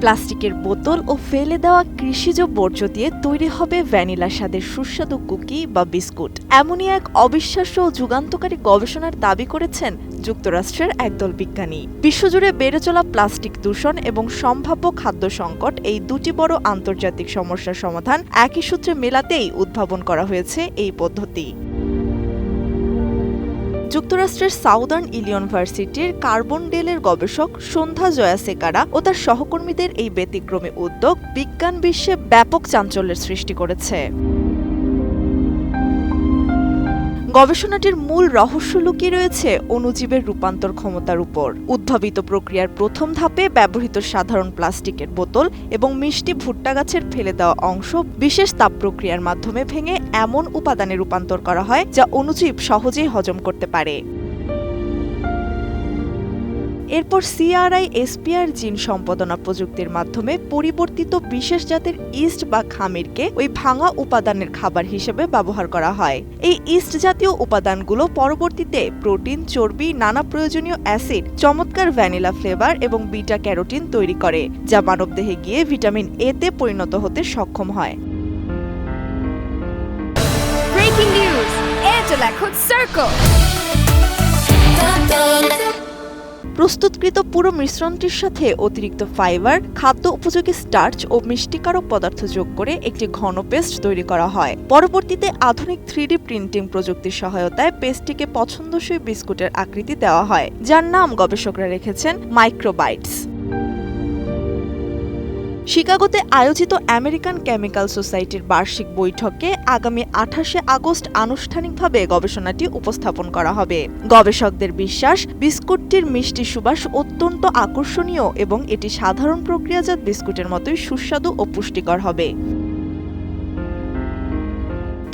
প্লাস্টিকের বোতল ও ফেলে দেওয়া কৃষিজ বর্জ্য দিয়ে তৈরি হবে ভ্যানিলা স্বাদের সুস্বাদু কুকি বা বিস্কুট। এমনই এক অবিশ্বাস্য ও যুগান্তকারী গবেষণার দাবি করেছেন যুক্তরাষ্ট্রের একদল বিজ্ঞানী। বিশ্বজুড়ে বেড়ে চলা প্লাস্টিক দূষণ এবং সম্ভাব্য খাদ্য সংকট, এই দুটি বড় আন্তর্জাতিক সমস্যার সমাধান একই সূত্রে মেলাতেই উদ্ভাবন করা হয়েছে এই পদ্ধতি। যুক্তরাষ্ট্রের সাউদার্ন ইউনিভার্সিটির কার্বনডেলের গবেষক সন্ধ্যা জয়াসেকারা ও তার সহকর্মীদের এই ব্যতিক্রমী উদ্যোগ বিজ্ঞান বিশ্বে ব্যাপক চাঞ্চল্যের সৃষ্টি করেছে। গবেষণাটির মূল রহস্য লুকিয়ে রয়েছে অণুজীবের রূপান্তর ক্ষমতার উপর। উদ্ভাবিত প্রক্রিয়ার প্রথম ধাপে ব্যবহৃত সাধারণ প্লাস্টিকের বোতল এবং মিষ্টি ভুট্টা গাছের ফেলে দেওয়া অংশ বিশেষ তাপ প্রক্রিয়ার মাধ্যমে ভেঙে এমন উপাদানে রূপান্তর করা হয় যা অণুজীব সহজেই হজম করতে পারে। এরপর CRISPR জিন সম্পাদনা প্রযুক্তির মাধ্যমে পরিবর্তিত বিশেষ জাতের ইস্ট বা খামিরকে ওই ভাঙা উপাদানের খাবার হিসেবে ব্যবহার করা হয়। এই ইস্ট জাতীয় উপাদানগুলো পরবর্তীতে প্রোটিন, চর্বি, নানা প্রয়োজনীয় অ্যাসিড, চমৎকার ভ্যানিলা ফ্লেভার এবং বিটা ক্যারোটিন তৈরি করে, যা মানবদেহে গিয়ে ভিটামিন A তে পরিণত হতে সক্ষম হয়। Breaking news! Angela এখন Circle! প্রস্তুতকৃত পুরো মিশ্রণটির সাথে অতিরিক্ত ফাইবার, খাদ্য উপযোগী স্টার্চ ও মিষ্টিকারক পদার্থ যোগ করে একটি ঘন পেস্ট তৈরি করা হয়। পরবর্তীতে আধুনিক 3D প্রিন্টিং প্রযুক্তির সহায়তায় পেস্টটিকে পছন্দসই বিস্কুটের আকৃতি দেওয়া হয়, যার নাম গবেষকরা রেখেছেন মাইক্রোবাইটস। শিকাগোতে আয়োজিত আমেরিকান কেমিক্যাল সোসাইটির বার্ষিক বৈঠকে আগামী 28শে আগস্ট আনুষ্ঠানিকভাবে গবেষণাটি উপস্থাপন করা হবে। গবেষকদের বিশ্বাস, বিস্কুটটির মিষ্টি সুবাস অত্যন্ত আকর্ষণীয় এবং এটি সাধারণ প্রক্রিয়াজাত বিস্কুটের মতোই সুস্বাদু ও পুষ্টিকর হবে।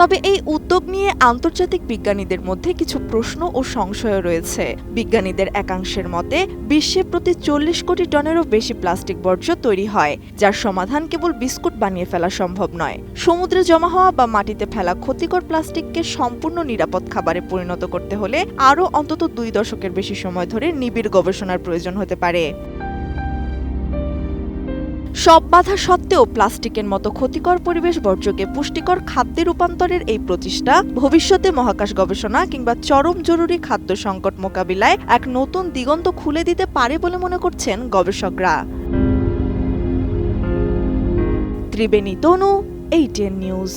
তবে এই উদ্যোগ নিয়ে আন্তর্জাতিক বিজ্ঞানীদের মধ্যে কিছু প্রশ্ন ও সংশয় রয়েছে। বিজ্ঞানীদের একাংশের মতে বিশ্বে প্রতি 40 কোটি টনেরও বেশি প্লাস্টিক বর্জ্য তৈরি হয়, যার সমাধান কেবল বিস্কুট বানিয়ে ফেলা সম্ভব নয়। সমুদ্রে জমা হওয়া বা মাটিতে ফেলা ক্ষতিকর প্লাস্টিককে সম্পূর্ণ নিরাপদ খাবারে পরিণত করতে হলে আরও অন্তত 2 দশকের বেশি সময় ধরে নিবিড় গবেষণার প্রয়োজন হতে পারে। সব বাধা সত্ত্বেও প্লাস্টিকের মতো ক্ষতিকর পরিবেশ বর্জ্যকে পুষ্টিকর খাদ্যে রূপান্তরের এই প্রচেষ্টা ভবিষ্যতে মহাকাশ গবেষণা কিংবা চরম জরুরি খাদ্য সংকট মোকাবিলায় এক নতুন দিগন্ত খুলে দিতে পারে বলে মনে করছেন গবেষকরা। ত্রিবেণী তনু, ATN নিউজ।